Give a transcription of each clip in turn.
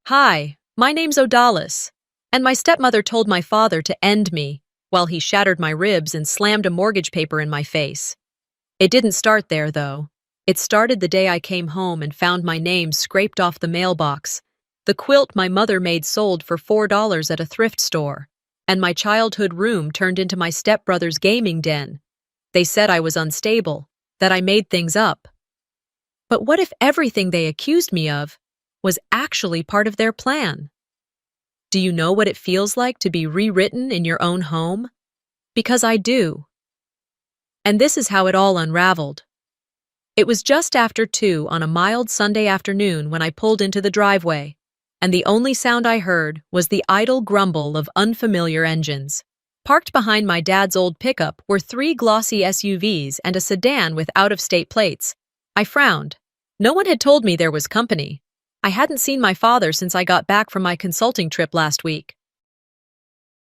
Hi, my name's Odalis, and my stepmother told my father to end me while he shattered my ribs and slammed a mortgage paper in my face. It didn't start there, though. It started the day I came home and found my name scraped off the mailbox, the quilt my mother made sold for $4 at a thrift store, and my childhood room turned into my stepbrother's gaming den. They said I was unstable, that I made things up. But what if everything they accused me of was actually part of their plan? Do you know what it feels like to be rewritten in your own home? Because I do. And this is how it all unraveled. It was just after 2 on a mild Sunday afternoon when I pulled into the driveway, and the only sound I heard was the idle grumble of unfamiliar engines. Parked behind my dad's old pickup were 3 glossy SUVs and a sedan with out-of-state plates. I frowned. No one had told me there was company. I hadn't seen my father since I got back from my consulting trip last week.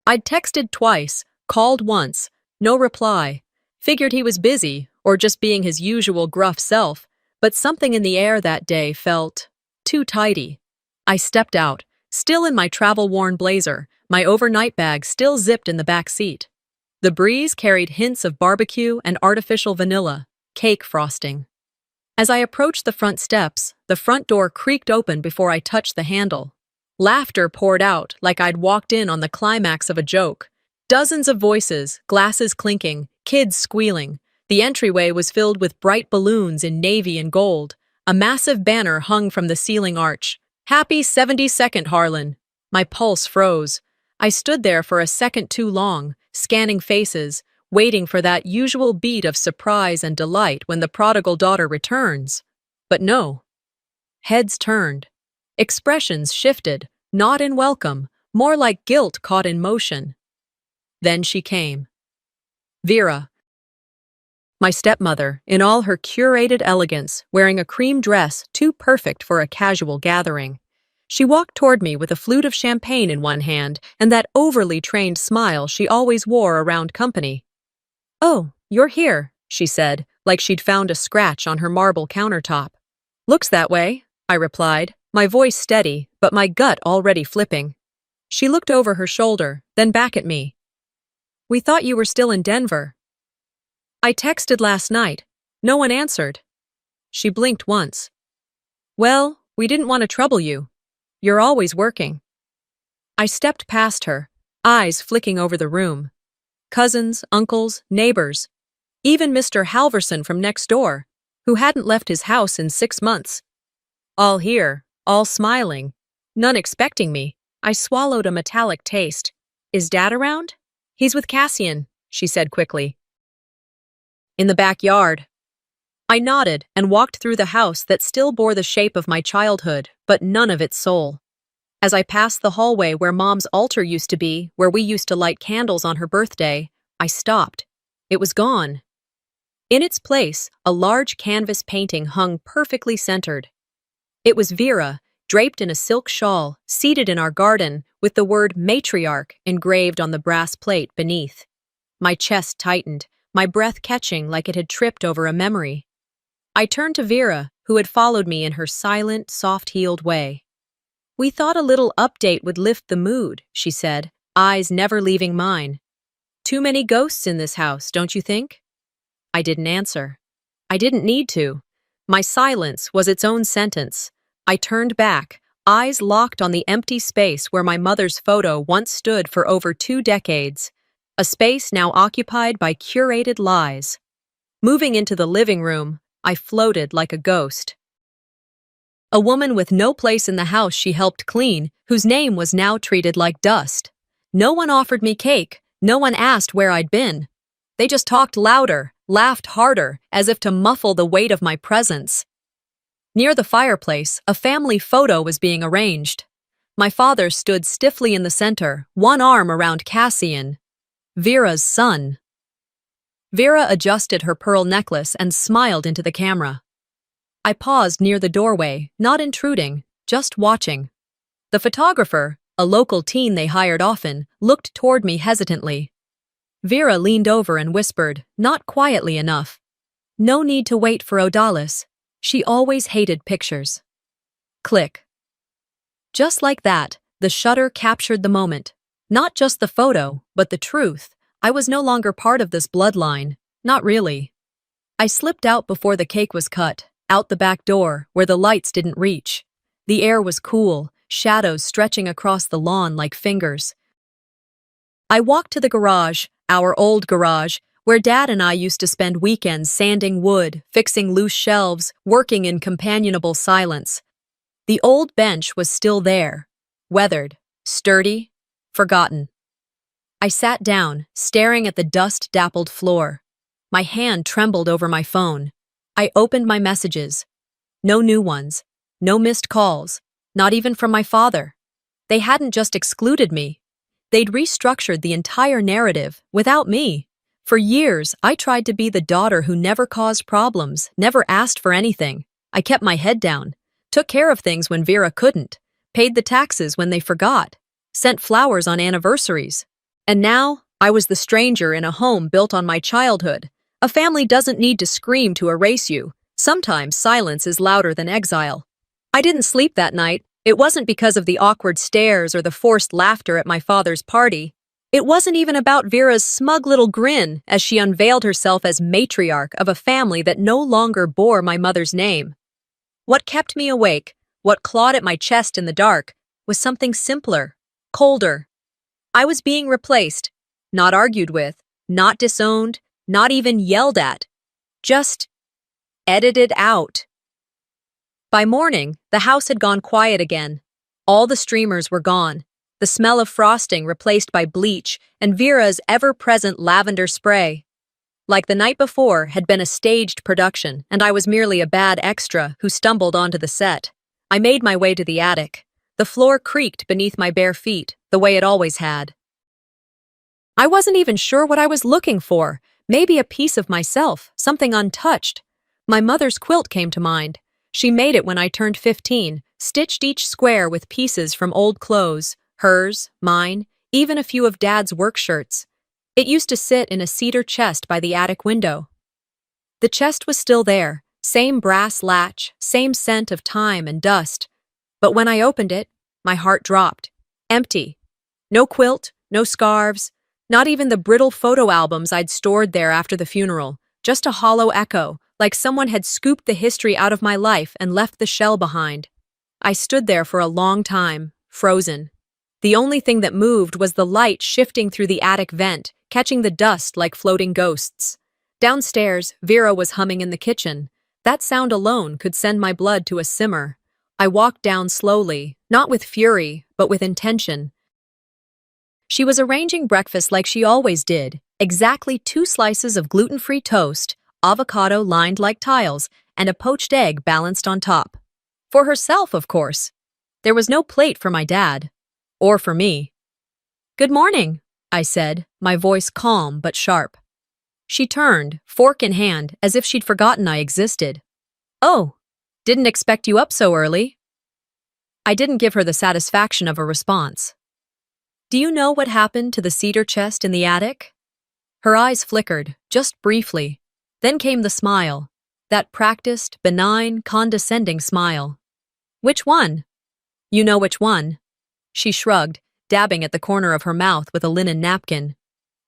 I'd texted twice, called once, no reply. Figured he was busy, or just being his usual gruff self, but something in the air that day felt too tidy. I stepped out, still in my travel-worn blazer, my overnight bag still zipped in the back seat. The breeze carried hints of barbecue and artificial vanilla, cake frosting. As I approached the front steps, the front door creaked open before I touched the handle. Laughter poured out like I'd walked in on the climax of a joke. Dozens of voices, glasses clinking, kids squealing. The entryway was filled with bright balloons in navy and gold. A massive banner hung from the ceiling arch. "Happy 72nd, Harlan." My pulse froze. I stood there for a second too long, scanning faces, waiting for that usual beat of surprise and delight when the prodigal daughter returns. But no. Heads turned. Expressions shifted, not in welcome, more like guilt caught in motion. Then she came. Vera. My stepmother, in all her curated elegance, wearing a cream dress too perfect for a casual gathering. She walked toward me with a flute of champagne in one hand and that overly trained smile she always wore around company. "Oh, you're here," she said, like she'd found a scratch on her marble countertop. "Looks that way," I replied, my voice steady, but my gut already flipping. She looked over her shoulder, then back at me. "We thought you were still in Denver." "I texted last night. No one answered." She blinked once. "Well, we didn't want to trouble you. You're always working." I stepped past her, eyes flicking over the room. Cousins, uncles, neighbors, even Mr. Halverson from next door, who hadn't left his house in 6 months. All here, all smiling, none expecting me. I swallowed a metallic taste. "Is Dad around?" "He's with Cassian," she said quickly. "In the backyard." I nodded and walked through the house that still bore the shape of my childhood, but none of its soul. As I passed the hallway where Mom's altar used to be, where we used to light candles on her birthday, I stopped. It was gone. In its place, a large canvas painting hung perfectly centered. It was Vera, draped in a silk shawl, seated in our garden, with the word matriarch engraved on the brass plate beneath. My chest tightened, my breath catching like it had tripped over a memory. I turned to Vera, who had followed me in her silent, soft-heeled way. "We thought a little update would lift the mood," she said, eyes never leaving mine. "Too many ghosts in this house, don't you think?" I didn't answer. I didn't need to. My silence was its own sentence. I turned back, eyes locked on the empty space where my mother's photo once stood for over 2 decades, a space now occupied by curated lies. Moving into the living room, I floated like a ghost. A woman with no place in the house she helped clean, whose name was now treated like dust. No one offered me cake, no one asked where I'd been. They just talked louder, laughed harder, as if to muffle the weight of my presence. Near the fireplace, a family photo was being arranged. My father stood stiffly in the center, one arm around Cassian, Vera's son. Vera adjusted her pearl necklace and smiled into the camera. I paused near the doorway, not intruding, just watching. The photographer, a local teen they hired often, looked toward me hesitantly. Vera leaned over and whispered, not quietly enough, "No need to wait for Odalis. She always hated pictures." Click. Just like that, the shutter captured the moment. Not just the photo, but the truth. I was no longer part of this bloodline. Not really. I slipped out before the cake was cut, out the back door, where the lights didn't reach. The air was cool, shadows stretching across the lawn like fingers. I walked to the garage, our old garage, where Dad and I used to spend weekends sanding wood, fixing loose shelves, working in companionable silence. The old bench was still there, weathered, sturdy, forgotten. I sat down, staring at the dust-dappled floor. My hand trembled over my phone. I opened my messages. No new ones, no missed calls, not even from my father. They hadn't just excluded me. They'd restructured the entire narrative without me. For years, I tried to be the daughter who never caused problems, never asked for anything. I kept my head down, took care of things when Vera couldn't, paid the taxes when they forgot, sent flowers on anniversaries. And now, I was the stranger in a home built on my childhood. A family doesn't need to scream to erase you. Sometimes silence is louder than exile. I didn't sleep that night. It wasn't because of the awkward stares or the forced laughter at my father's party. It wasn't even about Vera's smug little grin as she unveiled herself as matriarch of a family that no longer bore my mother's name. What kept me awake, what clawed at my chest in the dark, was something simpler, colder. I was being replaced, not argued with, not disowned, not even yelled at. Just edited out. By morning, the house had gone quiet again. All the streamers were gone, the smell of frosting replaced by bleach and Vera's ever-present lavender spray. Like the night before had been a staged production, and I was merely a bad extra who stumbled onto the set. I made my way to the attic. The floor creaked beneath my bare feet, the way it always had. I wasn't even sure what I was looking for. Maybe a piece of myself, something untouched. My mother's quilt came to mind. She made it when I turned 15, stitched each square with pieces from old clothes, hers, mine, even a few of Dad's work shirts. It used to sit in a cedar chest by the attic window. The chest was still there, same brass latch, same scent of time and dust. But when I opened it, my heart dropped. Empty. No quilt, no scarves, not even the brittle photo albums I'd stored there after the funeral, just a hollow echo, like someone had scooped the history out of my life and left the shell behind. I stood there for a long time, frozen. The only thing that moved was the light shifting through the attic vent, catching the dust like floating ghosts. Downstairs, Vera was humming in the kitchen. That sound alone could send my blood to a simmer. I walked down slowly, not with fury, but with intention. She was arranging breakfast like she always did, exactly 2 slices of gluten-free toast, avocado lined like tiles, and a poached egg balanced on top. For herself, of course. There was no plate for my dad. Or for me. "Good morning," I said, my voice calm but sharp. She turned, fork in hand, as if she'd forgotten I existed. "Oh, didn't expect you up so early." I didn't give her the satisfaction of a response. "Do you know what happened to the cedar chest in the attic?" Her eyes flickered, just briefly. Then came the smile, that practiced, benign, condescending smile. "Which one?" "You know which one." She shrugged, dabbing at the corner of her mouth with a linen napkin.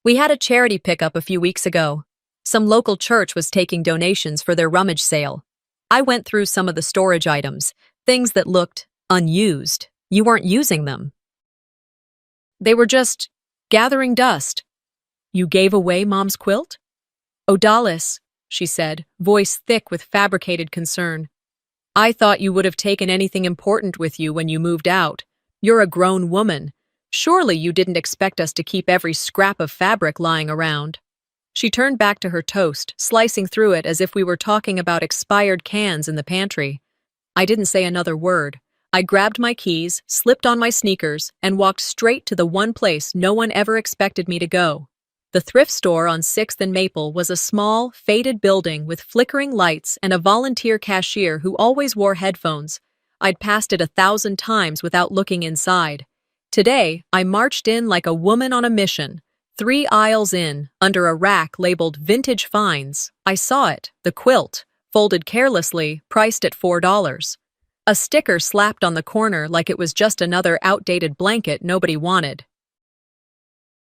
"We had a charity pickup a few weeks ago. Some local church was taking donations for their rummage sale. I went through some of the storage items, things that looked unused. You weren't using them. They were just gathering dust." "You gave away Mom's quilt?" "Oh, Dallas," she said, voice thick with fabricated concern. "I thought you would have taken anything important with you when you moved out. You're a grown woman. Surely you didn't expect us to keep every scrap of fabric lying around." She turned back to her toast, slicing through it as if we were talking about expired cans in the pantry. I didn't say another word. I grabbed my keys, slipped on my sneakers, and walked straight to the one place no one ever expected me to go. The thrift store on 6th and Maple was a small, faded building with flickering lights and a volunteer cashier who always wore headphones. I'd passed it 1,000 times without looking inside. Today, I marched in like a woman on a mission. 3 aisles in, under a rack labeled Vintage Finds, I saw it, the quilt, folded carelessly, priced at $4. A sticker slapped on the corner like it was just another outdated blanket nobody wanted.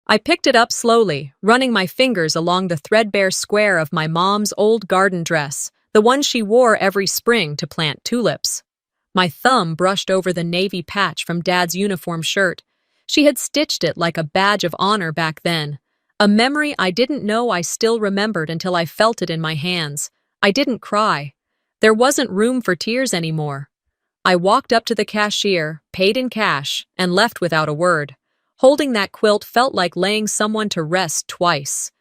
I picked it up slowly, running my fingers along the threadbare square of my mom's old garden dress, the one she wore every spring to plant tulips. My thumb brushed over the navy patch from Dad's uniform shirt. She had stitched it like a badge of honor back then, a memory I didn't know I still remembered until I felt it in my hands. I didn't cry. There wasn't room for tears anymore. I walked up to the cashier, paid in cash, and left without a word. Holding that quilt felt like laying someone to rest twice.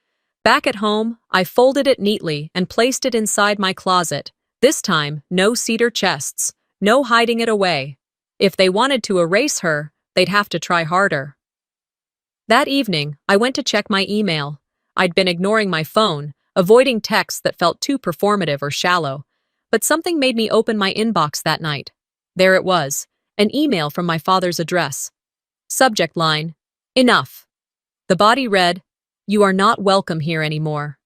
Back at home, I folded it neatly and placed it inside my closet. This time, no cedar chests, no hiding it away. If they wanted to erase her, they'd have to try harder. That evening, I went to check my email. I'd been ignoring my phone, avoiding texts that felt too performative or shallow. But something made me open my inbox that night. There it was, an email from my father's address. Subject line, enough. The body read, "You are not welcome here anymore.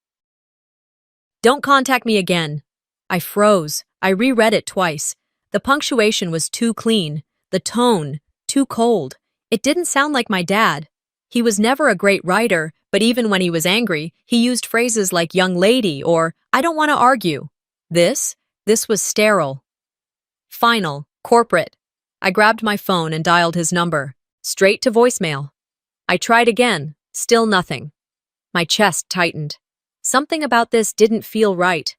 Don't contact me again." I froze. I reread it twice. The punctuation was too clean. The tone, too cold. It didn't sound like my dad. He was never a great writer, but even when he was angry, he used phrases like young lady or I don't want to argue. This was sterile. Final, corporate. I grabbed my phone and dialed his number. Straight to voicemail. I tried again, still nothing. My chest tightened. Something about this didn't feel right.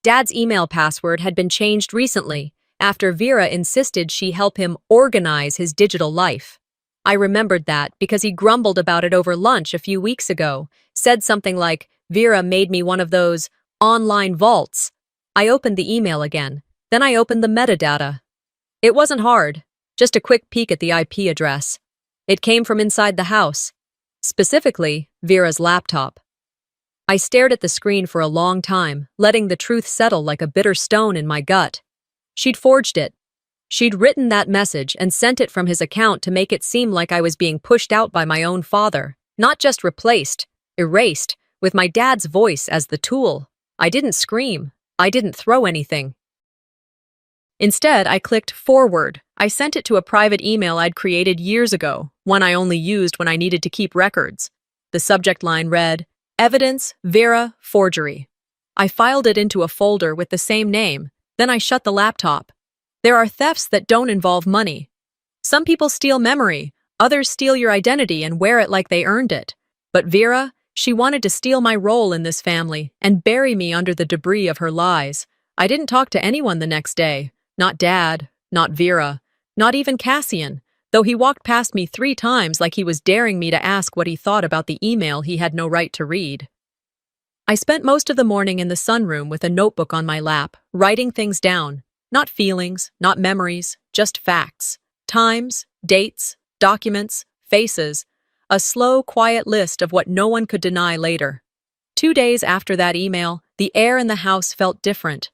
Dad's email password had been changed recently, after Vera insisted she help him organize his digital life. I remembered that because he grumbled about it over lunch a few weeks ago, said something like, "Vera made me one of those online vaults." I opened the email again, then I opened the metadata. It wasn't hard, just a quick peek at the IP address. It came from inside the house, specifically Vera's laptop. I stared at the screen for a long time, letting the truth settle like a bitter stone in my gut. She'd forged it. She'd written that message and sent it from his account to make it seem like I was being pushed out by my own father, not just replaced, erased, with my dad's voice as the tool. I didn't scream. I didn't throw anything. Instead, I clicked forward. I sent it to a private email I'd created years ago, one I only used when I needed to keep records. The subject line read, "Evidence, Vera, forgery." I filed it into a folder with the same name, then I shut the laptop. There are thefts that don't involve money. Some people steal memory, others steal your identity and wear it like they earned it. But Vera, she wanted to steal my role in this family and bury me under the debris of her lies. I didn't talk to anyone the next day. Not Dad, not Vera, not even Cassian, though he walked past me 3 times like he was daring me to ask what he thought about the email he had no right to read. I spent most of the morning in the sunroom with a notebook on my lap, writing things down. Not feelings, not memories, just facts. Times, dates, documents, faces. A slow, quiet list of what no one could deny later. 2 days after that email, the air in the house felt different.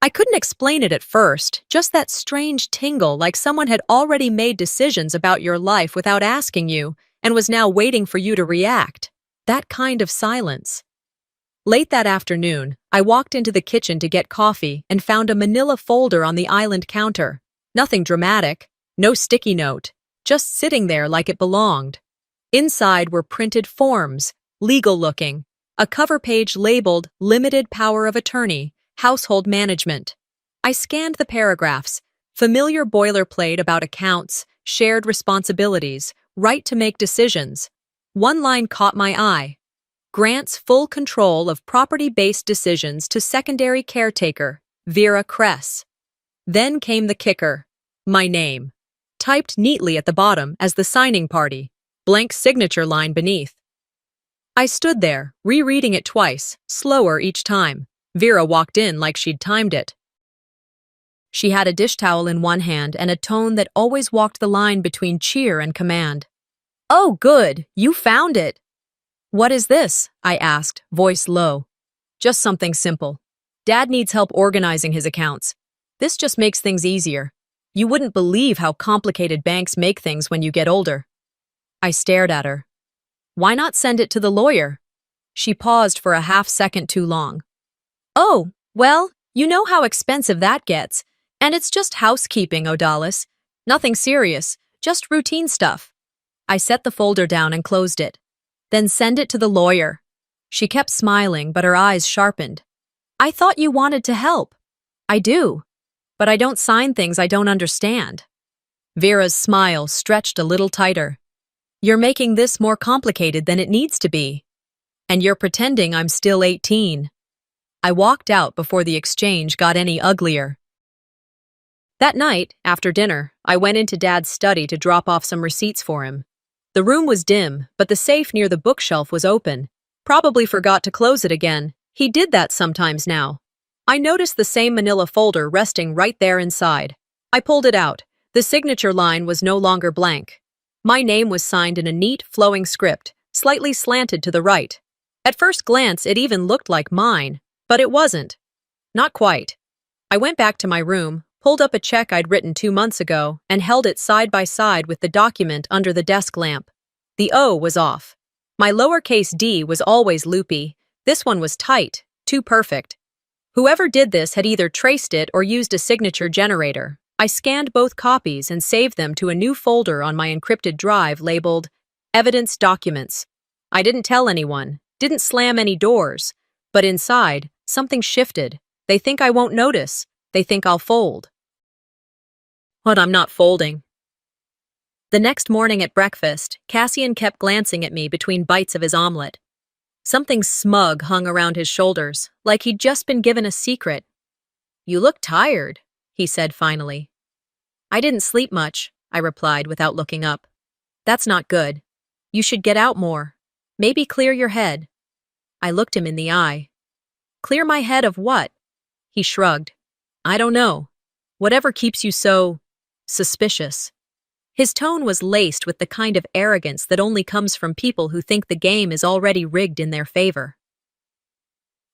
I couldn't explain it at first, just that strange tingle like someone had already made decisions about your life without asking you and was now waiting for you to react. That kind of silence. Late that afternoon, I walked into the kitchen to get coffee and found a manila folder on the island counter. Nothing dramatic, no sticky note, just sitting there like it belonged. Inside were printed forms, legal-looking, a cover page labeled Limited Power of Attorney, Household Management. I scanned the paragraphs, familiar boilerplate about accounts, shared responsibilities, right to make decisions. One line caught my eye. Grants full control of property-based decisions to secondary caretaker, Vera Kress. Then came the kicker, my name, typed neatly at the bottom as the signing party, blank signature line beneath. I stood there, rereading it twice, slower each time. Vera walked in like she'd timed it. She had a dish towel in one hand and a tone that always walked the line between cheer and command. "Oh, good, you found it." "What is this?" I asked, voice low. "Just something simple. Dad needs help organizing his accounts. This just makes things easier. You wouldn't believe how complicated banks make things when you get older." I stared at her. "Why not send it to the lawyer?" She paused for a half second too long. "Oh, well, you know how expensive that gets. And it's just housekeeping, Odalis. Nothing serious, just routine stuff. I set the folder down and closed it. Then send it to the lawyer. She kept smiling, but her eyes sharpened. I thought you wanted to help. I do. But I don't sign things I don't understand. Vera's smile stretched a little tighter. You're making this more complicated than it needs to be. And you're pretending I'm still 18. I walked out before the exchange got any uglier. That night, after dinner, I went into Dad's study to drop off some receipts for him. The room was dim, but the safe near the bookshelf was open. Probably forgot to close it again. He did that sometimes now. I noticed the same manila folder resting right there inside. I pulled it out. The signature line was no longer blank. My name was signed in a neat, flowing script, slightly slanted to the right. At first glance, it even looked like mine, but it wasn't. Not quite. I went back to my room, pulled up a check I'd written 2 months ago, and held it side by side with the document under the desk lamp. The O was off. My lowercase d was always loopy. This one was tight, too perfect. Whoever did this had either traced it or used a signature generator. I scanned both copies and saved them to a new folder on my encrypted drive labeled Evidence Documents. I didn't tell anyone, didn't slam any doors, but inside, something shifted. They think I won't notice. They think I'll fold. But I'm not folding. The next morning at breakfast, Cassian kept glancing at me between bites of his omelet. Something smug hung around his shoulders, like he'd just been given a secret. You look tired, he said finally. I didn't sleep much, I replied without looking up. That's not good. You should get out more. Maybe clear your head. I looked him in the eye. Clear my head of what? He shrugged. I don't know. Whatever keeps you so suspicious. His tone was laced with the kind of arrogance that only comes from people who think the game is already rigged in their favor.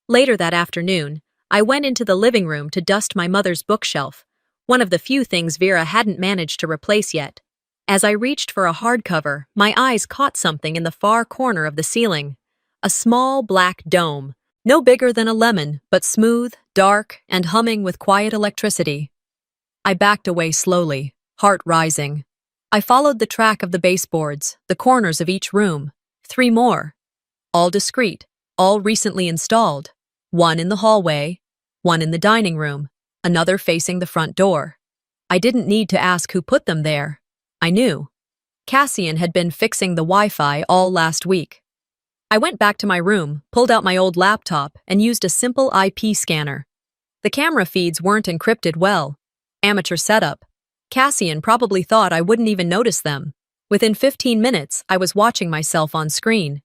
Later that afternoon, I went into the living room to dust my mother's bookshelf, one of the few things Vera hadn't managed to replace yet. As I reached for a hardcover, my eyes caught something in the far corner of the ceiling. A small black dome, no bigger than a lemon, but smooth, dark, and humming with quiet electricity. I backed away slowly, heart rising. I followed the track of the baseboards, the corners of each room. 3 more. All discreet, all recently installed. 1 in the hallway, 1 in the dining room, another facing the front door. I didn't need to ask who put them there. I knew. Cassian had been fixing the Wi-Fi all last week. I went back to my room, pulled out my old laptop, and used a simple IP scanner. The camera feeds weren't encrypted well. Amateur setup. Cassian probably thought I wouldn't even notice them. Within 15 minutes, I was watching myself on screen.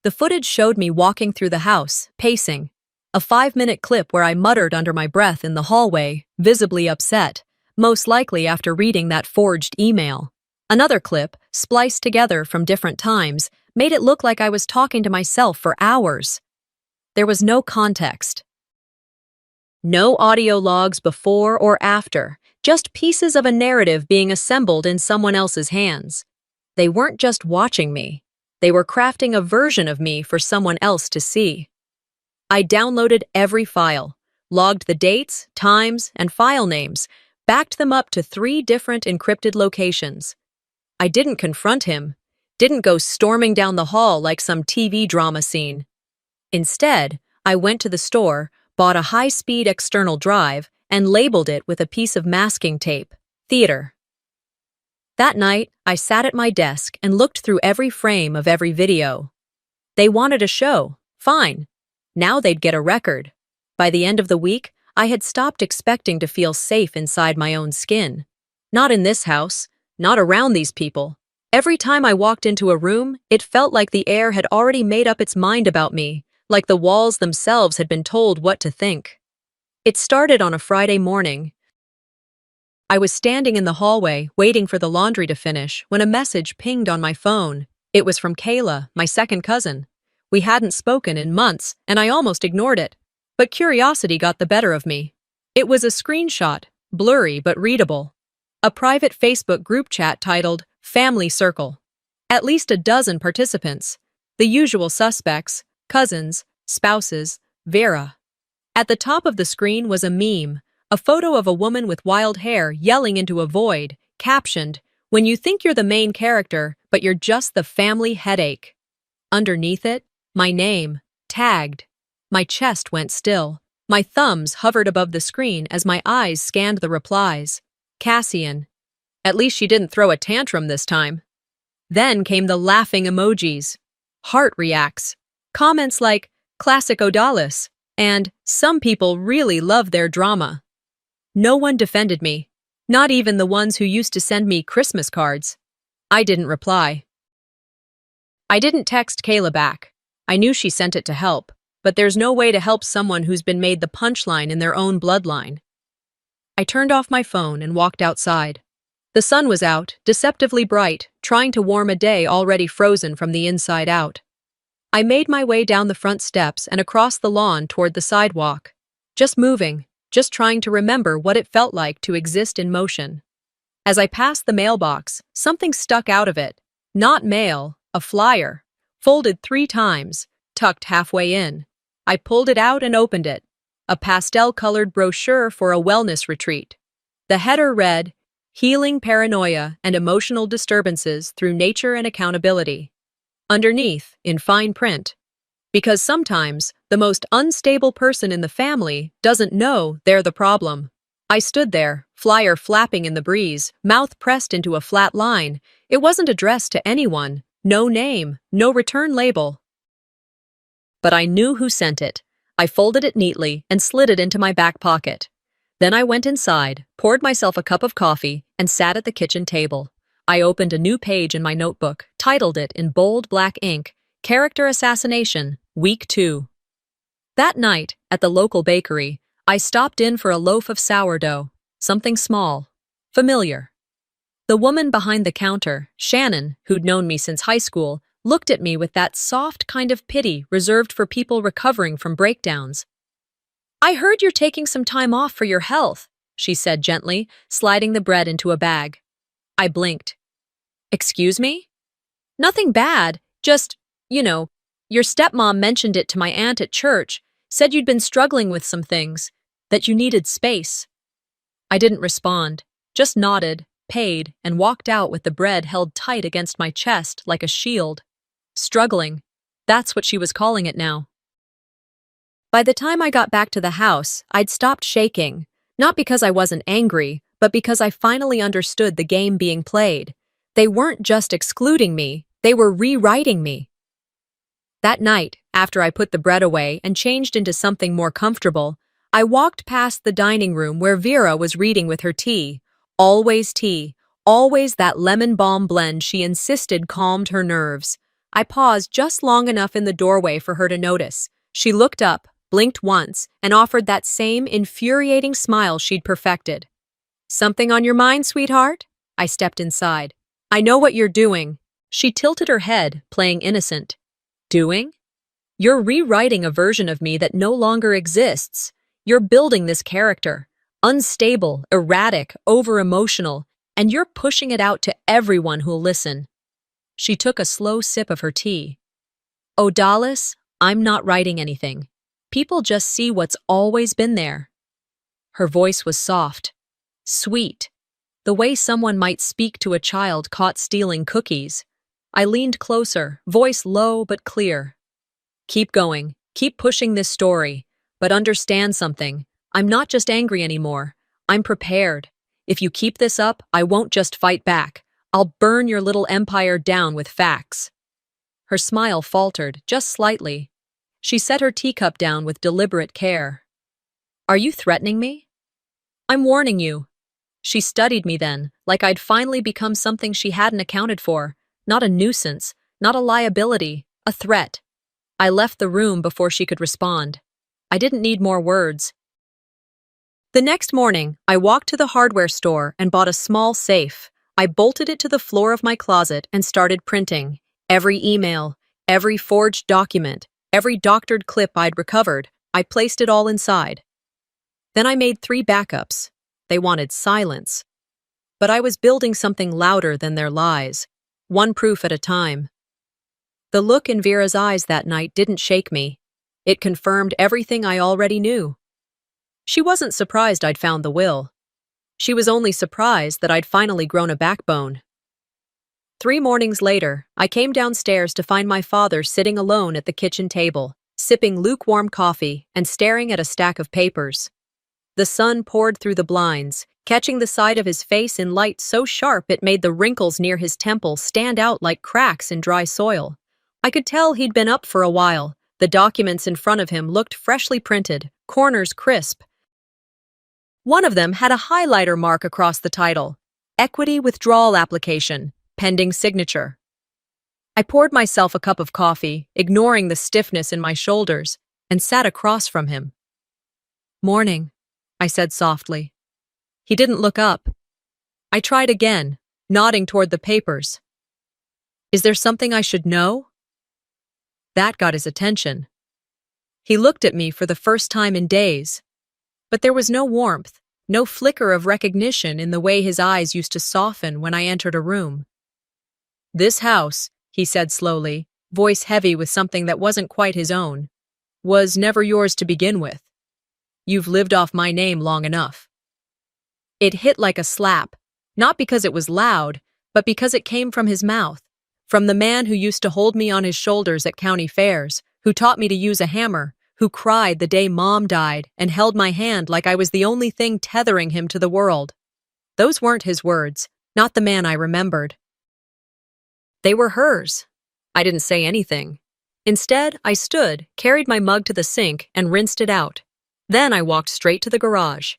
The footage showed me walking through the house, pacing. A 5-minute clip where I muttered under my breath in the hallway, visibly upset, most likely after reading that forged email. Another clip, spliced together from different times, made it look like I was talking to myself for hours. There was no context. No audio logs before or after, just pieces of a narrative being assembled in someone else's hands. They weren't just watching me. They were crafting a version of me for someone else to see. I downloaded every file, logged the dates, times, and file names, backed them up to 3 different encrypted locations. I didn't confront him, didn't go storming down the hall like some TV drama scene. Instead, I went to the store, bought a high-speed external drive, and labeled it with a piece of masking tape, Theater. That night, I sat at my desk and looked through every frame of every video. They wanted a show, fine. Now they'd get a record. By the end of the week, I had stopped expecting to feel safe inside my own skin. Not in this house, not around these people. Every time I walked into a room, it felt like the air had already made up its mind about me, like the walls themselves had been told what to think. It started on a Friday morning. I was standing in the hallway, waiting for the laundry to finish, when a message pinged on my phone. It was from Kayla, my second cousin. We hadn't spoken in months, and I almost ignored it. But curiosity got the better of me. It was a screenshot, blurry but readable. A private Facebook group chat titled Family Circle. At least a dozen participants. The usual suspects, cousins, spouses, Vera. At the top of the screen was a meme, A photo of a woman with wild hair yelling into a void, captioned, "When you think you're the main character, but you're just the family headache." Underneath it, my name, tagged. My chest went still. My thumbs hovered above the screen as my eyes scanned the replies. Cassian. At least she didn't throw a tantrum this time. Then came the laughing emojis. Heart reacts. Comments like, "Classic Odalis," and "Some people really love their drama." No one defended me, not even the ones who used to send me Christmas cards. I didn't reply. I didn't text Kayla back. I knew she sent it to help, but there's no way to help someone who's been made the punchline in their own bloodline. I turned off my phone and walked outside. The sun was out, deceptively bright, trying to warm a day already frozen from the inside out. I made my way down the front steps and across the lawn toward the sidewalk. Just moving, just trying to remember what it felt like to exist in motion. As I passed the mailbox, something stuck out of it. Not mail, a flyer, folded 3 times, tucked halfway in. I pulled it out and opened it. A pastel-colored brochure for a wellness retreat. The header read, "Healing Paranoia and Emotional Disturbances Through Nature and Accountability." Underneath, in fine print, "Because sometimes the most unstable person in the family doesn't know they're the problem." I stood there, flyer flapping in the breeze, mouth pressed into a flat line. It wasn't addressed to anyone, no name, no return label. But I knew who sent it. I folded it neatly and slid it into my back pocket. Then I went inside, poured myself a cup of coffee, and sat at the kitchen table. I opened a new page in my notebook, titled it in bold black ink, "Character Assassination, Week 2. That night, at the local bakery, I stopped in for a loaf of sourdough, something small, familiar. The woman behind the counter, Shannon, who'd known me since high school, looked at me with that soft kind of pity reserved for people recovering from breakdowns. "I heard you're taking some time off for your health," she said gently, sliding the bread into a bag. I blinked. "Excuse me?" "Nothing bad, just, your stepmom mentioned it to my aunt at church, said you'd been struggling with some things, that you needed space." I didn't respond, just nodded, paid, and walked out with the bread held tight against my chest like a shield. Struggling. That's what she was calling it now. By the time I got back to the house, I'd stopped shaking, not because I wasn't angry, but because I finally understood the game being played. They weren't just excluding me, they were rewriting me. That night, after I put the bread away and changed into something more comfortable, I walked past the dining room where Vera was reading with her tea. Always tea, always that lemon balm blend she insisted calmed her nerves. I paused just long enough in the doorway for her to notice. She looked up, blinked once, and offered that same infuriating smile she'd perfected. "Something on your mind, sweetheart?" I stepped inside. "I know what you're doing." She tilted her head, playing innocent. "Doing? You're rewriting a version of me that no longer exists. You're building this character. Unstable, erratic, over-emotional, and you're pushing it out to everyone who'll listen." She took a slow sip of her tea. "Odalis, I'm not writing anything. People just see what's always been there." Her voice was soft, sweet, the way someone might speak to a child caught stealing cookies. I leaned closer, voice low but clear. "Keep going, keep pushing this story, but understand something. I'm not just angry anymore. I'm prepared. If you keep this up, I won't just fight back. I'll burn your little empire down with facts." Her smile faltered, just slightly. She set her teacup down with deliberate care. "Are you threatening me?" "I'm warning you." She studied me then, like I'd finally become something she hadn't accounted for. Not a nuisance, not a liability, a threat. I left the room before she could respond. I didn't need more words. The next morning, I walked to the hardware store and bought a small safe. I bolted it to the floor of my closet and started printing. Every email, every forged document, every doctored clip I'd recovered, I placed it all inside. Then I made 3 backups. They wanted silence. But I was building something louder than their lies, one proof at a time. The look in Vera's eyes that night didn't shake me. It confirmed everything I already knew. She wasn't surprised I'd found the will. She was only surprised that I'd finally grown a backbone. 3 mornings later, I came downstairs to find my father sitting alone at the kitchen table, sipping lukewarm coffee and staring at a stack of papers. The sun poured through the blinds, catching the side of his face in light so sharp it made the wrinkles near his temple stand out like cracks in dry soil. I could tell he'd been up for a while. The documents in front of him looked freshly printed, corners crisp. One of them had a highlighter mark across the title, Equity Withdrawal Application, Pending Signature. I poured myself a cup of coffee, ignoring the stiffness in my shoulders, and sat across from him. "Morning," I said softly. He didn't look up. I tried again, nodding toward the papers. "Is there something I should know?" That got his attention. He looked at me for the first time in days, but there was no warmth, no flicker of recognition in the way his eyes used to soften when I entered a room. "This house," he said slowly, voice heavy with something that wasn't quite his own, "was never yours to begin with. You've lived off my name long enough." It hit like a slap, not because it was loud, but because it came from his mouth, from the man who used to hold me on his shoulders at county fairs, who taught me to use a hammer, who cried the day Mom died and held my hand like I was the only thing tethering him to the world. Those weren't his words, not the man I remembered. They were hers. I didn't say anything. Instead, I stood, carried my mug to the sink, and rinsed it out. Then I walked straight to the garage.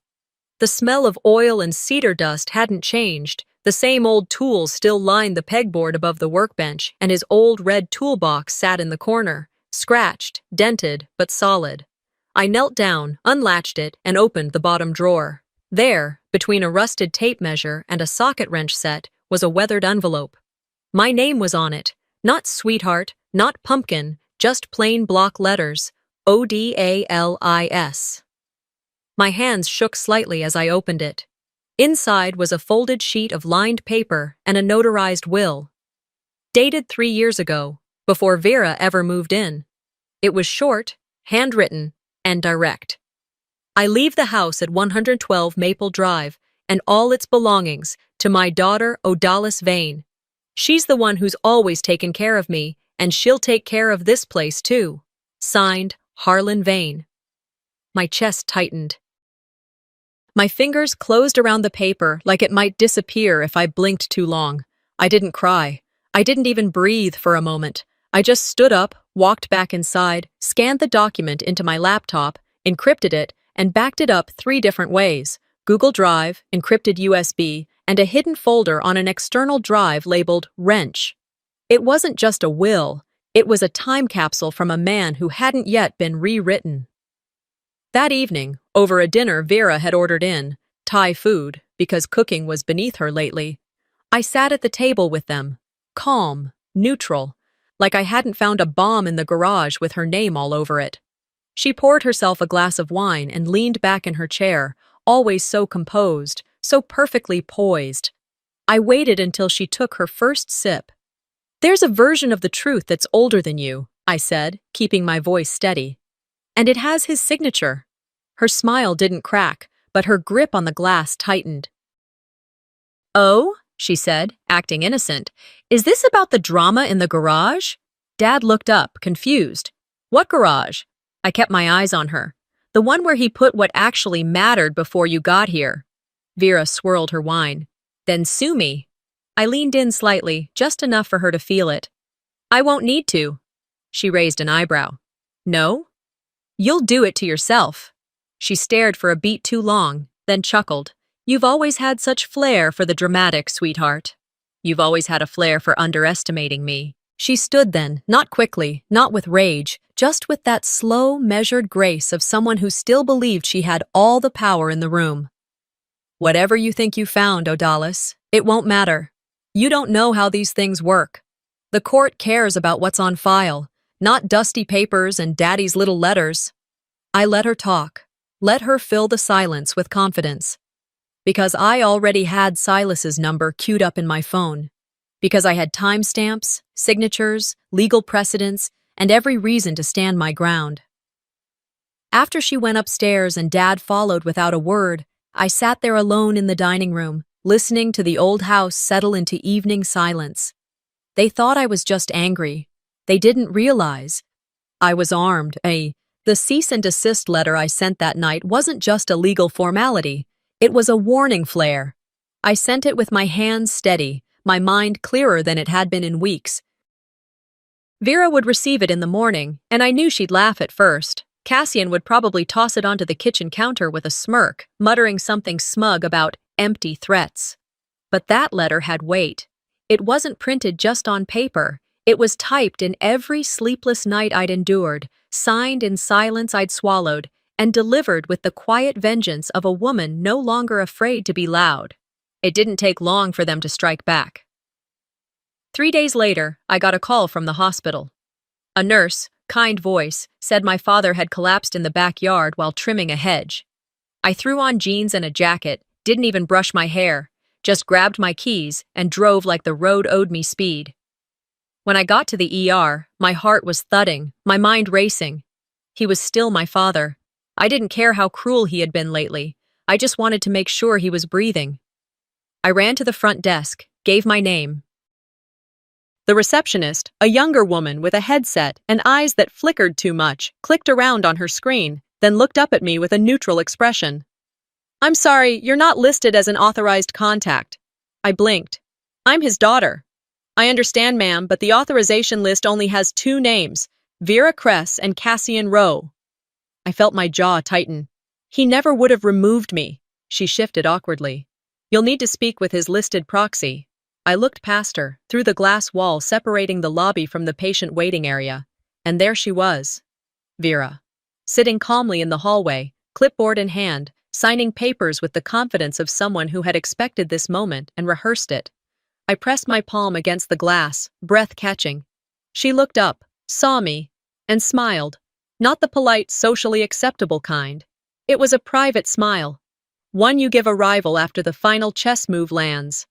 The smell of oil and cedar dust hadn't changed. The same old tools still lined the pegboard above the workbench, and his old red toolbox sat in the corner, scratched, dented, but solid. I knelt down, unlatched it, and opened the bottom drawer. There, between a rusted tape measure and a socket wrench set, was a weathered envelope. My name was on it. Not sweetheart, not pumpkin, just plain block letters, ODALIS. My hands shook slightly as I opened it. Inside was a folded sheet of lined paper and a notarized will. Dated 3 years ago, before Vera ever moved in. It was short, handwritten, and direct. "I leave the house at 112 Maple Drive and all its belongings to my daughter Odalis Vane. She's the one who's always taken care of me, and she'll take care of this place too. Signed, Harlan Vane." My chest tightened. My fingers closed around the paper like it might disappear if I blinked too long. I didn't cry. I didn't even breathe for a moment. I just stood up, walked back inside, scanned the document into my laptop, encrypted it, and backed it up 3 different ways: Google Drive, encrypted USB, and a hidden folder on an external drive labeled Wrench. It wasn't just a will. It was a time capsule from a man who hadn't yet been rewritten. That evening, over a dinner Vera had ordered in, Thai food, because cooking was beneath her lately, I sat at the table with them, calm, neutral, like I hadn't found a bomb in the garage with her name all over it. She poured herself a glass of wine and leaned back in her chair, always so composed, so perfectly poised. I waited until she took her first sip. "There's a version of the truth that's older than you," I said, keeping my voice steady. "And it has his signature." Her smile didn't crack, but her grip on the glass tightened. "Oh?" she said, acting innocent. "Is this about the drama in the garage?" Dad looked up, confused. "What garage?" I kept my eyes on her. "The one where he put what actually mattered before you got here." Vera swirled her wine. "Then sue me." I leaned in slightly, just enough for her to feel it. "I won't need to." She raised an eyebrow. "No? You'll do it to yourself." She stared for a beat too long, then chuckled. "You've always had such flair for the dramatic, sweetheart. You've always had a flair for underestimating me." She stood then, not quickly, not with rage, just with that slow, measured grace of someone who still believed she had all the power in the room. "Whatever you think you found, Odalis, it won't matter. You don't know how these things work. The court cares about what's on file, not dusty papers and daddy's little letters." I let her talk. Let her fill the silence with confidence. Because I already had Silas's number queued up in my phone. Because I had timestamps, signatures, legal precedents, and every reason to stand my ground. After she went upstairs and Dad followed without a word, I sat there alone in the dining room, listening to the old house settle into evening silence. They thought I was just angry. They didn't realize I was armed. The cease and desist letter I sent that night wasn't just a legal formality. It was a warning flare. I sent it with my hands steady, my mind clearer than it had been in weeks. Vera would receive it in the morning, and I knew she'd laugh at first. Cassian would probably toss it onto the kitchen counter with a smirk, muttering something smug about empty threats. But that letter had weight. It wasn't printed just on paper. It was typed in every sleepless night I'd endured, signed in silence I'd swallowed, and delivered with the quiet vengeance of a woman no longer afraid to be loud. It didn't take long for them to strike back. 3 days later, I got a call from the hospital. A nurse, kind voice, said my father had collapsed in the backyard while trimming a hedge. I threw on jeans and a jacket, didn't even brush my hair, just grabbed my keys and drove like the road owed me speed. When I got to the ER, my heart was thudding, my mind racing. He was still my father. I didn't care how cruel he had been lately. I just wanted to make sure he was breathing. I ran to the front desk, gave my name. The receptionist, a younger woman with a headset and eyes that flickered too much, clicked around on her screen, then looked up at me with a neutral expression. "I'm sorry, you're not listed as an authorized contact." I blinked. "I'm his daughter." "I understand, ma'am, but the authorization list only has 2 names, Vera Kress and Cassian Rowe." I felt my jaw tighten. "He never would have removed me." She shifted awkwardly. "You'll need to speak with his listed proxy." I looked past her, through the glass wall separating the lobby from the patient waiting area, and there she was, Vera, sitting calmly in the hallway, clipboard in hand, signing papers with the confidence of someone who had expected this moment and rehearsed it. I pressed my palm against the glass, breath catching. She looked up, saw me, and smiled. Not the polite, socially acceptable kind. It was a private smile. One you give a rival after the final chess move lands.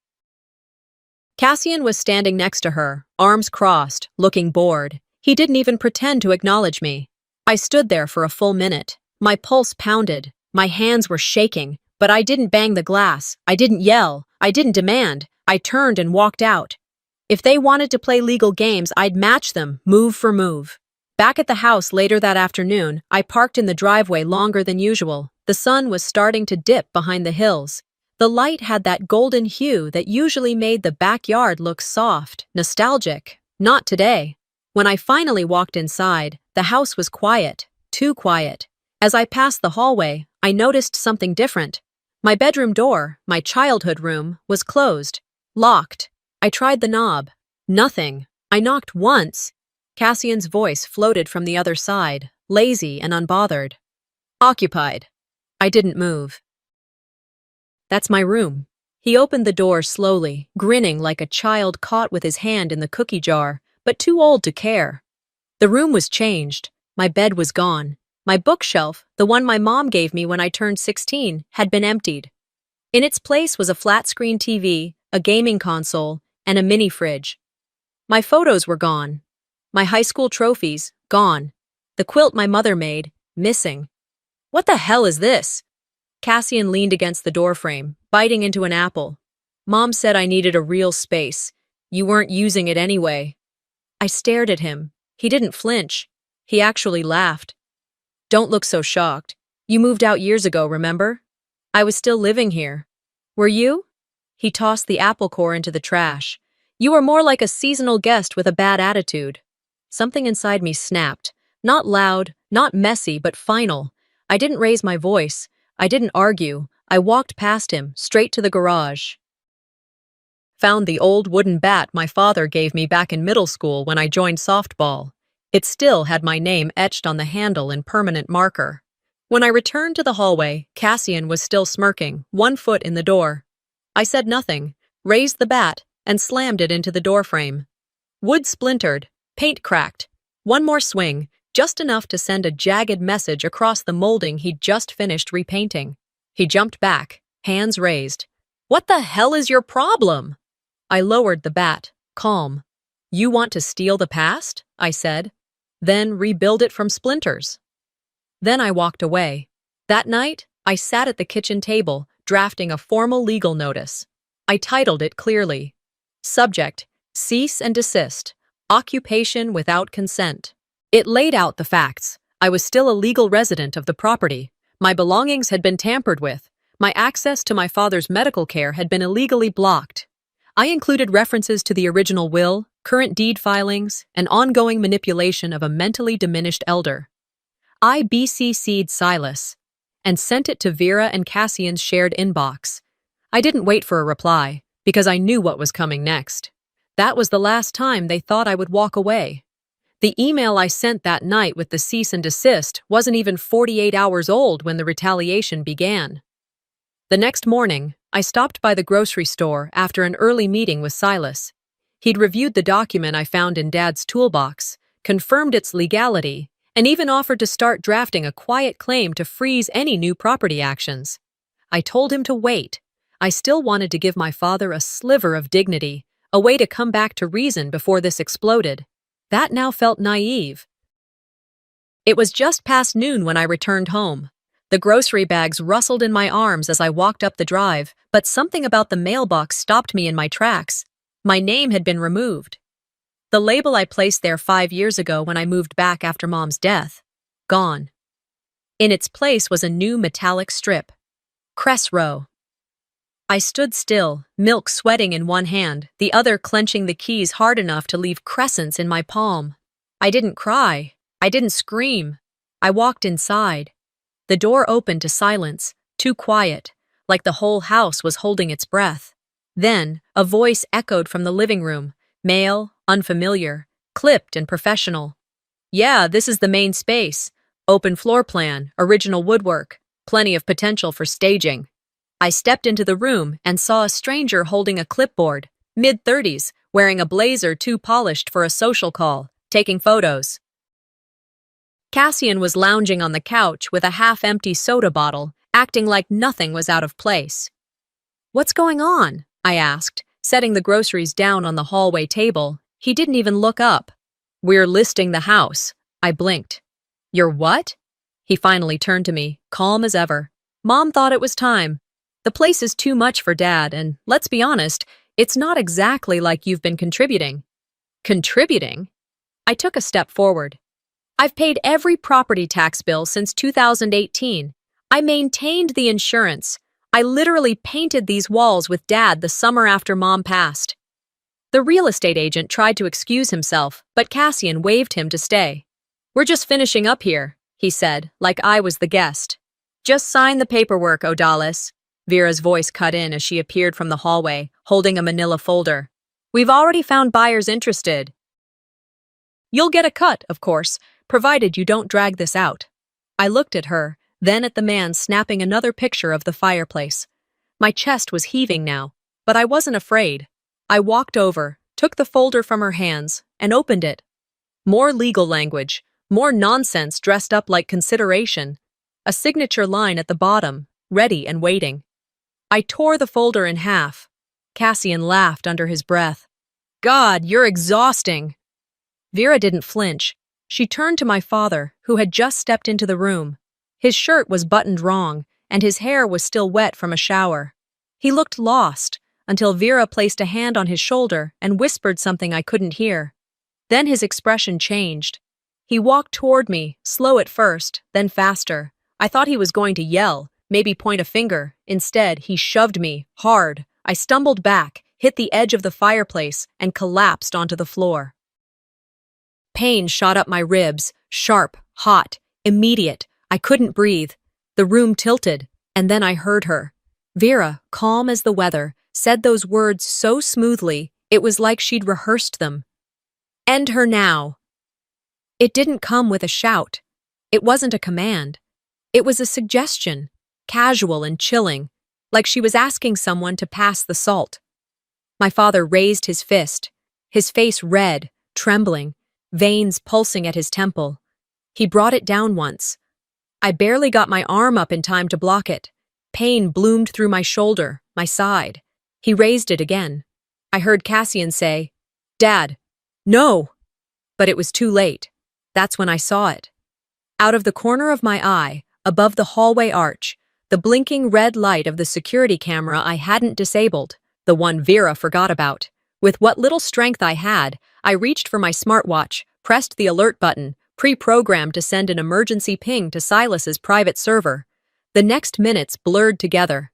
Cassian was standing next to her, arms crossed, looking bored. He didn't even pretend to acknowledge me. I stood there for a full minute. My pulse pounded. My hands were shaking, but I didn't bang the glass. I didn't yell. I didn't demand. I turned and walked out. If they wanted to play legal games, I'd match them, move for move. Back at the house later that afternoon, I parked in the driveway longer than usual. The sun was starting to dip behind the hills. The light had that golden hue that usually made the backyard look soft, nostalgic. Not today. When I finally walked inside, the house was quiet, too quiet. As I passed the hallway, I noticed something different. My bedroom door, my childhood room, was closed, locked. I tried the knob. Nothing. I knocked once. Cassian's voice floated from the other side, lazy and unbothered. "Occupied." I didn't move. "That's my room." He opened the door slowly, grinning like a child caught with his hand in the cookie jar, but too old to care. The room was changed. My bed was gone. My bookshelf, the one my mom gave me when I turned 16, had been emptied. In its place was a flat-screen TV, a gaming console, and a mini fridge. My photos were gone. My high school trophies, gone. The quilt my mother made, missing. "What the hell is this?" Cassian leaned against the doorframe, biting into an apple. "Mom said I needed a real space. You weren't using it anyway." I stared at him. He didn't flinch. He actually laughed. "Don't look so shocked. You moved out years ago, remember? I was still living here. Were you?" He tossed the apple core into the trash. "You were more like a seasonal guest with a bad attitude." Something inside me snapped. Not loud, not messy, but final. I didn't raise my voice. I didn't argue. I walked past him, straight to the garage. Found the old wooden bat my father gave me back in middle school when I joined softball. It still had my name etched on the handle in permanent marker. When I returned to the hallway, Cassian was still smirking, 1 foot in the door. I said nothing, raised the bat, and slammed it into the doorframe. Wood splintered, paint cracked. One more swing, just enough to send a jagged message across the molding he'd just finished repainting. He jumped back, hands raised. "What the hell is your problem?" I lowered the bat, calm. "You want to steal the past?" I said. "Then rebuild it from splinters." Then I walked away. That night, I sat at the kitchen table, drafting a formal legal notice. I titled it clearly. Subject: Cease and desist. Occupation without consent. It laid out the facts. I was still a legal resident of the property. My belongings had been tampered with. My access to my father's medical care had been illegally blocked. I included references to the original will, current deed filings, and ongoing manipulation of a mentally diminished elder. I BCC'd Silas and sent it to Vera and Cassian's shared inbox. I didn't wait for a reply, because I knew what was coming next. That was the last time they thought I would walk away. The email I sent that night with the cease and desist wasn't even 48 hours old when the retaliation began. The next morning, I stopped by the grocery store after an early meeting with Silas. He'd reviewed the document I found in Dad's toolbox, confirmed its legality, and even offered to start drafting a quiet claim to freeze any new property actions. I told him to wait. I still wanted to give my father a sliver of dignity, a way to come back to reason before this exploded. That now felt naive. It was just past noon when I returned home. The grocery bags rustled in my arms as I walked up the drive, but something about the mailbox stopped me in my tracks. My name had been removed. The label I placed there 5 years ago when I moved back after Mom's death. Gone. In its place was a new metallic strip. Cress Row. I stood still, milk sweating in one hand, the other clenching the keys hard enough to leave crescents in my palm. I didn't cry. I didn't scream. I walked inside. The door opened to silence, too quiet, like the whole house was holding its breath. Then, a voice echoed from the living room, male, unfamiliar, clipped and professional. Yeah, this is the main space. Open floor plan, original woodwork, plenty of potential for staging. I stepped into the room and saw a stranger holding a clipboard, mid-30s, wearing a blazer too polished for a social call, taking photos. Cassian was lounging on the couch with a half-empty soda bottle, acting like nothing was out of place. "What's going on?" I asked, setting the groceries down on the hallway table. He didn't even look up. "We're listing the house." I blinked. "You're what?" He finally turned to me, calm as ever. "Mom thought it was time. The place is too much for Dad, and let's be honest, it's not exactly like you've been contributing." Contributing? I took a step forward. "I've paid every property tax bill since 2018. I maintained the insurance. I literally painted these walls with Dad the summer after Mom passed." The real estate agent tried to excuse himself, but Cassian waved him to stay. "We're just finishing up here," he said, like I was the guest. "Just sign the paperwork, Odalis." Vera's voice cut in as she appeared from the hallway, holding a manila folder. "We've already found buyers interested. You'll get a cut, of course, provided you don't drag this out." I looked at her, then at the man snapping another picture of the fireplace. My chest was heaving now, but I wasn't afraid. I walked over, took the folder from her hands, and opened it. More legal language, more nonsense dressed up like consideration. A signature line at the bottom, ready and waiting. I tore the folder in half. Cassian laughed under his breath. "God, you're exhausting." Vera didn't flinch. She turned to my father, who had just stepped into the room. His shirt was buttoned wrong, and his hair was still wet from a shower. He looked lost, until Vera placed a hand on his shoulder and whispered something I couldn't hear. Then his expression changed. He walked toward me, slow at first, then faster. I thought he was going to yell, maybe point a finger. Instead, he shoved me, hard. I stumbled back, hit the edge of the fireplace, and collapsed onto the floor. Pain shot up my ribs, sharp, hot, immediate. I couldn't breathe. The room tilted, and then I heard her. Vera, calm as the weather, said those words so smoothly, it was like she'd rehearsed them. "End her now." It didn't come with a shout. It wasn't a command. It was a suggestion, casual and chilling, like she was asking someone to pass the salt. My father raised his fist, his face red, trembling, veins pulsing at his temple. He brought it down once. I barely got my arm up in time to block it. Pain bloomed through my shoulder, my side. He raised it again. I heard Cassian say, "Dad, no!" But it was too late. That's when I saw it. Out of the corner of my eye, above the hallway arch, the blinking red light of the security camera I hadn't disabled, the one Vera forgot about. With what little strength I had, I reached for my smartwatch, pressed the alert button, pre-programmed to send an emergency ping to Silas's private server. The next minutes blurred together.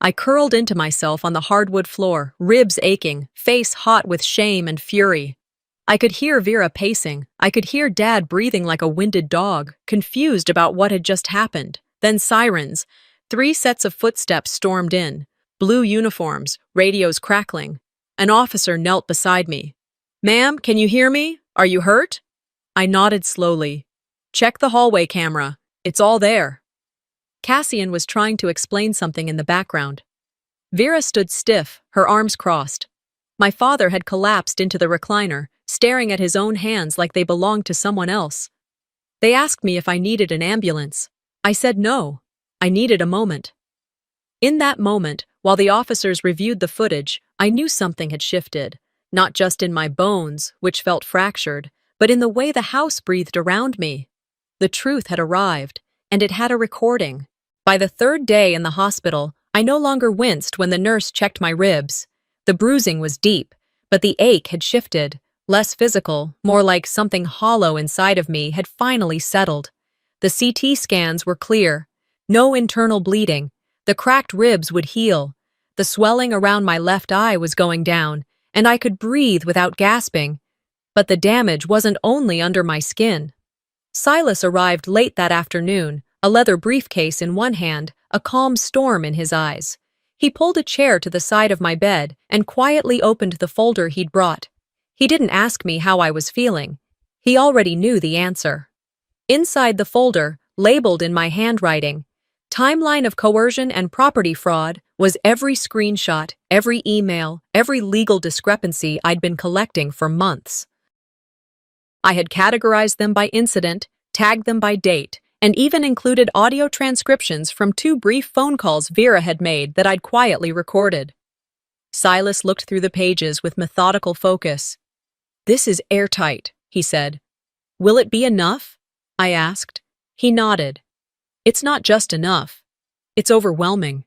I curled into myself on the hardwood floor, ribs aching, face hot with shame and fury. I could hear Vera pacing. I could hear Dad breathing like a winded dog, confused about what had just happened. Then sirens. 3 sets of footsteps stormed in. Blue uniforms, radios crackling. An officer knelt beside me. "Ma'am, can you hear me? Are you hurt?" I nodded slowly. "Check the hallway camera. It's all there." Cassian was trying to explain something in the background. Vera stood stiff, her arms crossed. My father had collapsed into the recliner, staring at his own hands like they belonged to someone else. They asked me if I needed an ambulance. I said no. I needed a moment. In that moment, while the officers reviewed the footage, I knew something had shifted, not just in my bones, which felt fractured, but in the way the house breathed around me. The truth had arrived, and it had a recording. By the 3rd day in the hospital, I no longer winced when the nurse checked my ribs. The bruising was deep, but the ache had shifted, less physical, more like something hollow inside of me had finally settled. The CT scans were clear. No internal bleeding. The cracked ribs would heal. The swelling around my left eye was going down, and I could breathe without gasping. But the damage wasn't only under my skin. Silas arrived late that afternoon, a leather briefcase in one hand, a calm storm in his eyes. He pulled a chair to the side of my bed and quietly opened the folder he'd brought. He didn't ask me how I was feeling. He already knew the answer. Inside the folder, labeled in my handwriting, "Timeline of coercion and property fraud," was every screenshot, every email, every legal discrepancy I'd been collecting for months. I had categorized them by incident, tagged them by date, and even included audio transcriptions from 2 brief phone calls Vera had made that I'd quietly recorded. Silas looked through the pages with methodical focus. "This is airtight," he said. "Will it be enough?" I asked. He nodded. "It's not just enough. It's overwhelming."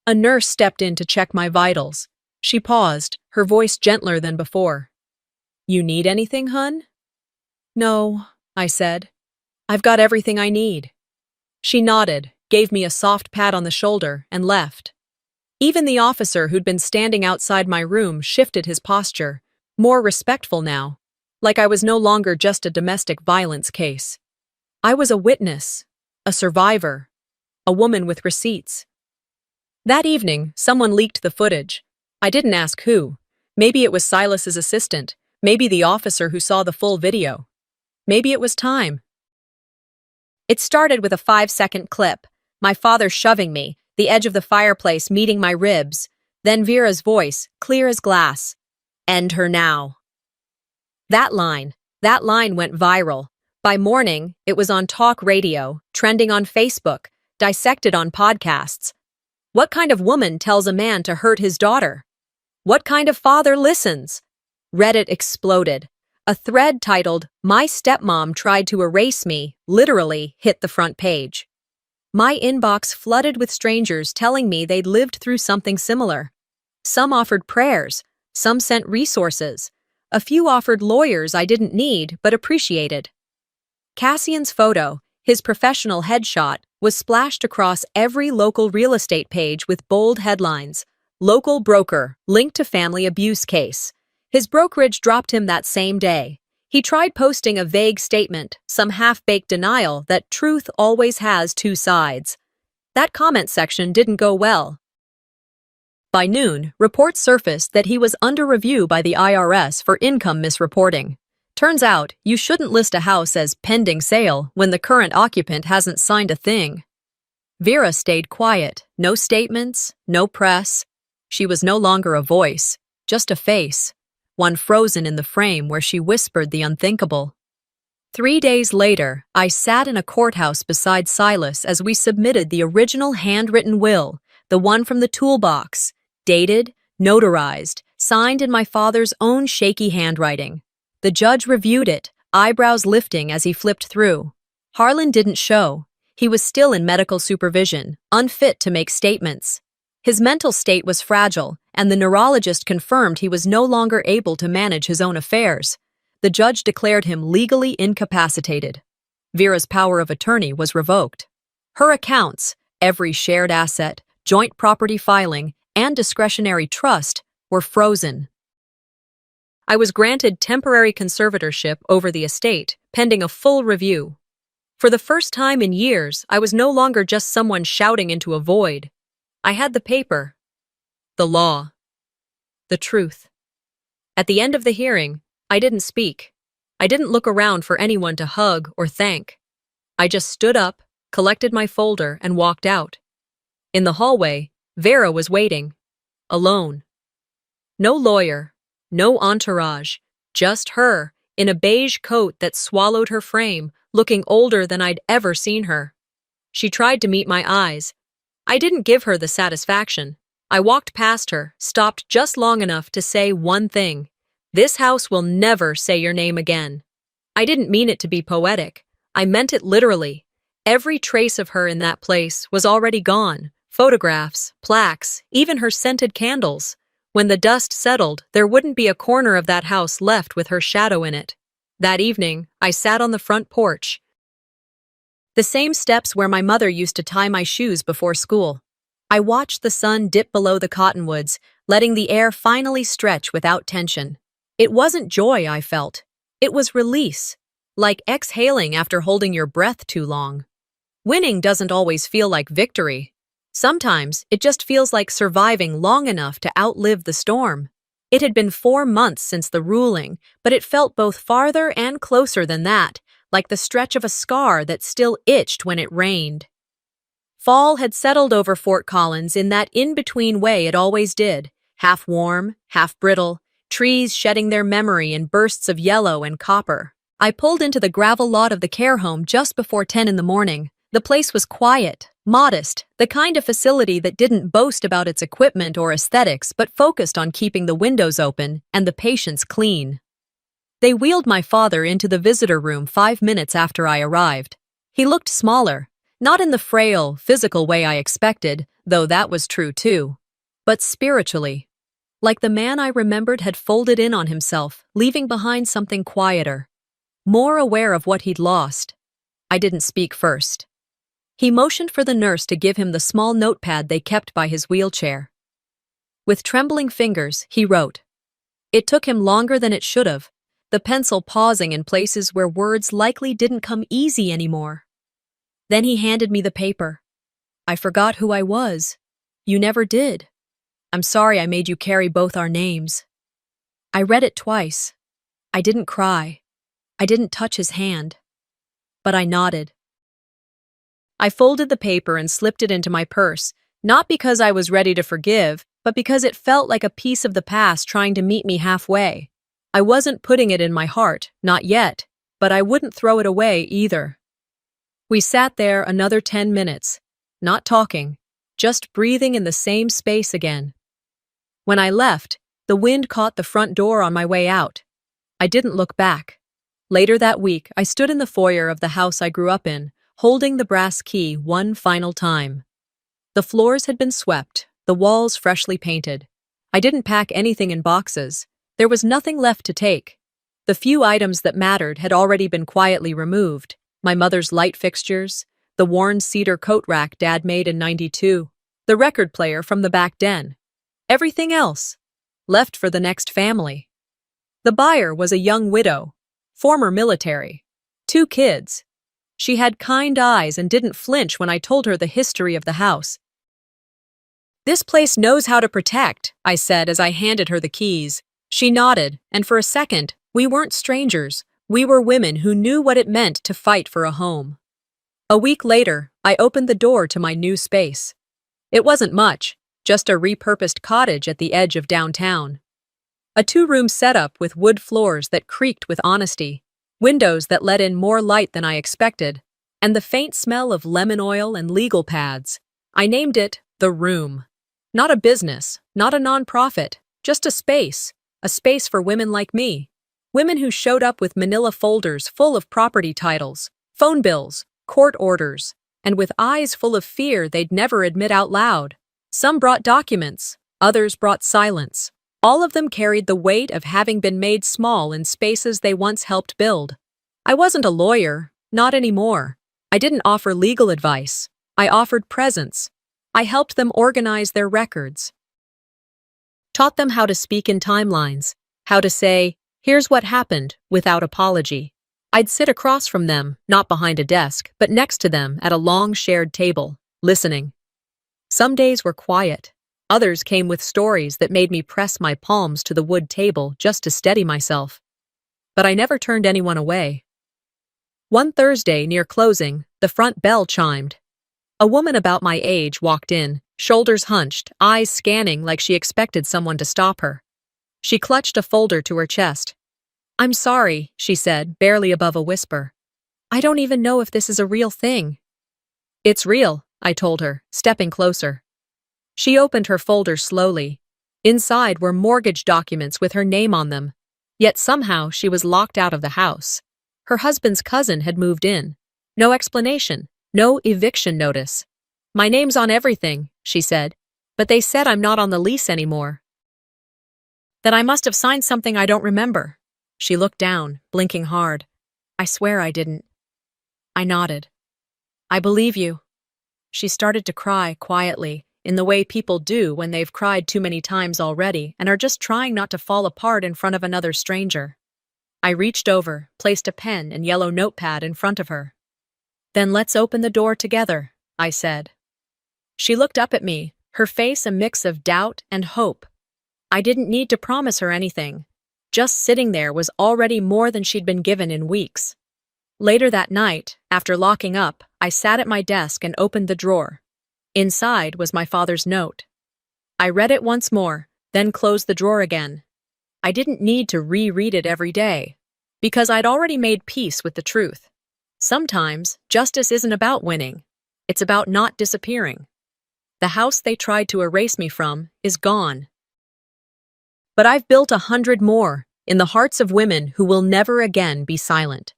A nurse stepped in to check my vitals. She paused, her voice gentler than before. "You need anything, hun?" "No," I said. "I've got everything I need." She nodded, gave me a soft pat on the shoulder, and left. Even the officer who'd been standing outside my room shifted his posture, more respectful now, like I was no longer just a domestic violence case. I was a witness, a survivor, a woman with receipts. That evening, someone leaked the footage. I didn't ask who. Maybe it was Silas's assistant, maybe the officer who saw the full video. Maybe it was time. It started with a 5-second clip, my father shoving me, the edge of the fireplace meeting my ribs, then Vera's voice, clear as glass. "End her now." That line went viral. By morning, it was on talk radio, trending on Facebook, dissected on podcasts. What kind of woman tells a man to hurt his daughter? What kind of father listens? Reddit exploded. A thread titled, "My Stepmom Tried to Erase Me," literally hit the front page. My inbox flooded with strangers telling me they'd lived through something similar. Some offered prayers, some sent resources. A few offered lawyers I didn't need but appreciated. Cassian's photo, his professional headshot, was splashed across every local real estate page with bold headlines. "Local broker, linked to family abuse case." His brokerage dropped him that same day. He tried posting a vague statement, some half-baked denial that truth always has 2 sides. That comment section didn't go well. By noon, reports surfaced that he was under review by the IRS for income misreporting. Turns out, you shouldn't list a house as pending sale when the current occupant hasn't signed a thing. Vera stayed quiet, no statements, no press. She was no longer a voice, just a face. One frozen in the frame where she whispered the unthinkable. 3 days later, I sat in a courthouse beside Silas as we submitted the original handwritten will, the one from the toolbox, dated, notarized, signed in my father's own shaky handwriting. The judge reviewed it, eyebrows lifting as he flipped through. Harlan didn't show. He was still in medical supervision, unfit to make statements. His mental state was fragile, and the neurologist confirmed he was no longer able to manage his own affairs. The judge declared him legally incapacitated. Vera's power of attorney was revoked. Her accounts, every shared asset, joint property filing, and discretionary trust, were frozen. I was granted temporary conservatorship over the estate, pending a full review. For the first time in years, I was no longer just someone shouting into a void. I had the paper, the law, the truth. At the end of the hearing, I didn't speak. I didn't look around for anyone to hug or thank. I just stood up, collected my folder, and walked out. In the hallway, Vera was waiting, alone. No lawyer, no entourage, just her, in a beige coat that swallowed her frame, looking older than I'd ever seen her. She tried to meet my eyes. I didn't give her the satisfaction. I walked past her, stopped just long enough to say one thing. This house will never say your name again. I didn't mean it to be poetic. I meant it literally. Every trace of her in that place was already gone. Photographs, plaques, even her scented candles. When the dust settled, there wouldn't be a corner of that house left with her shadow in it. That evening, I sat on the front porch. The same steps where my mother used to tie my shoes before school. I watched the sun dip below the cottonwoods, letting the air finally stretch without tension. It wasn't joy I felt. It was release, like exhaling after holding your breath too long. Winning doesn't always feel like victory. Sometimes it just feels like surviving long enough to outlive the storm. It had been 4 months since the ruling, but it felt both farther and closer than that, like the stretch of a scar that still itched when it rained. Fall had settled over Fort Collins in that in-between way it always did, half warm, half brittle, trees shedding their memory in bursts of yellow and copper. I pulled into the gravel lot of the care home just before 10 in the morning. The place was quiet, modest, the kind of facility that didn't boast about its equipment or aesthetics but focused on keeping the windows open and the patients clean. They wheeled my father into the visitor room 5 minutes after I arrived. He looked smaller, not in the frail, physical way I expected, though that was true too, but spiritually. Like the man I remembered had folded in on himself, leaving behind something quieter, more aware of what he'd lost. I didn't speak first. He motioned for the nurse to give him the small notepad they kept by his wheelchair. With trembling fingers, he wrote. It took him longer than it should have, the pencil pausing in places where words likely didn't come easy anymore. Then he handed me the paper. I forgot who I was. You never did. I'm sorry I made you carry both our names. I read it twice. I didn't cry. I didn't touch his hand. But I nodded. I folded the paper and slipped it into my purse, not because I was ready to forgive, but because it felt like a piece of the past trying to meet me halfway. I wasn't putting it in my heart, not yet, but I wouldn't throw it away either. We sat there another 10 minutes, not talking, just breathing in the same space again. When I left, the wind caught the front door on my way out. I didn't look back. Later that week, I stood in the foyer of the house I grew up in, holding the brass key one final time. The floors had been swept, the walls freshly painted. I didn't pack anything in boxes. There was nothing left to take. The few items that mattered had already been quietly removed. My mother's light fixtures, the worn cedar coat rack Dad made in '92, the record player from the back den. Everything else, left for the next family. The buyer was a young widow, former military, 2 kids. She had kind eyes and didn't flinch when I told her the history of the house. This place knows how to protect, I said as I handed her the keys. She nodded, and for a second, we weren't strangers. We were women who knew what it meant to fight for a home. A week later, I opened the door to my new space. It wasn't much, just a repurposed cottage at the edge of downtown. A 2-room setup with wood floors that creaked with honesty, windows that let in more light than I expected, and the faint smell of lemon oil and legal pads. I named it The Room. Not a business, not a nonprofit, just a space for women like me. Women who showed up with manila folders full of property titles, phone bills, court orders, and with eyes full of fear they'd never admit out loud. Some brought documents, others brought silence. All of them carried the weight of having been made small in spaces they once helped build. I wasn't a lawyer, not anymore. I didn't offer legal advice. I offered presence. I helped them organize their records. Taught them how to speak in timelines, how to say, "Here's what happened," without apology. I'd sit across from them, not behind a desk, but next to them at a long shared table, listening. Some days were quiet. Others came with stories that made me press my palms to the wood table just to steady myself. But I never turned anyone away. One Thursday, near closing, the front bell chimed. A woman about my age walked in, shoulders hunched, eyes scanning like she expected someone to stop her. She clutched a folder to her chest. "I'm sorry," she said, barely above a whisper. "I don't even know if this is a real thing." "It's real," I told her, stepping closer. She opened her folder slowly. Inside were mortgage documents with her name on them. Yet somehow she was locked out of the house. Her husband's cousin had moved in. No explanation, no eviction notice. "My name's on everything," she said, "but they said I'm not on the lease anymore. That I must have signed something I don't remember." She looked down, blinking hard. "I swear I didn't." I nodded. "I believe you." She started to cry quietly, in the way people do when they've cried too many times already and are just trying not to fall apart in front of another stranger. I reached over, placed a pen and yellow notepad in front of her. "Then let's open the door together," I said. She looked up at me, her face a mix of doubt and hope. I didn't need to promise her anything. Just sitting there was already more than she'd been given in weeks. Later that night, after locking up, I sat at my desk and opened the drawer. Inside was my father's note. I read it once more, then closed the drawer again. I didn't need to reread it every day, because I'd already made peace with the truth. Sometimes, justice isn't about winning. It's about not disappearing. The house they tried to erase me from is gone. But I've built 100 more, in the hearts of women who will never again be silent.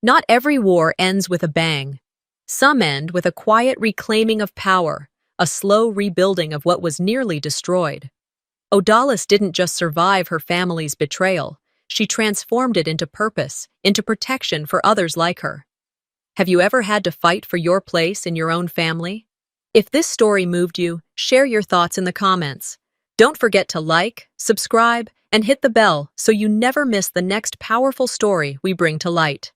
Not every war ends with a bang. Some end with a quiet reclaiming of power, a slow rebuilding of what was nearly destroyed. Odalis didn't just survive her family's betrayal, she transformed it into purpose, into protection for others like her. Have you ever had to fight for your place in your own family? If this story moved you, share your thoughts in the comments. Don't forget to like, subscribe, and hit the bell so you never miss the next powerful story we bring to light.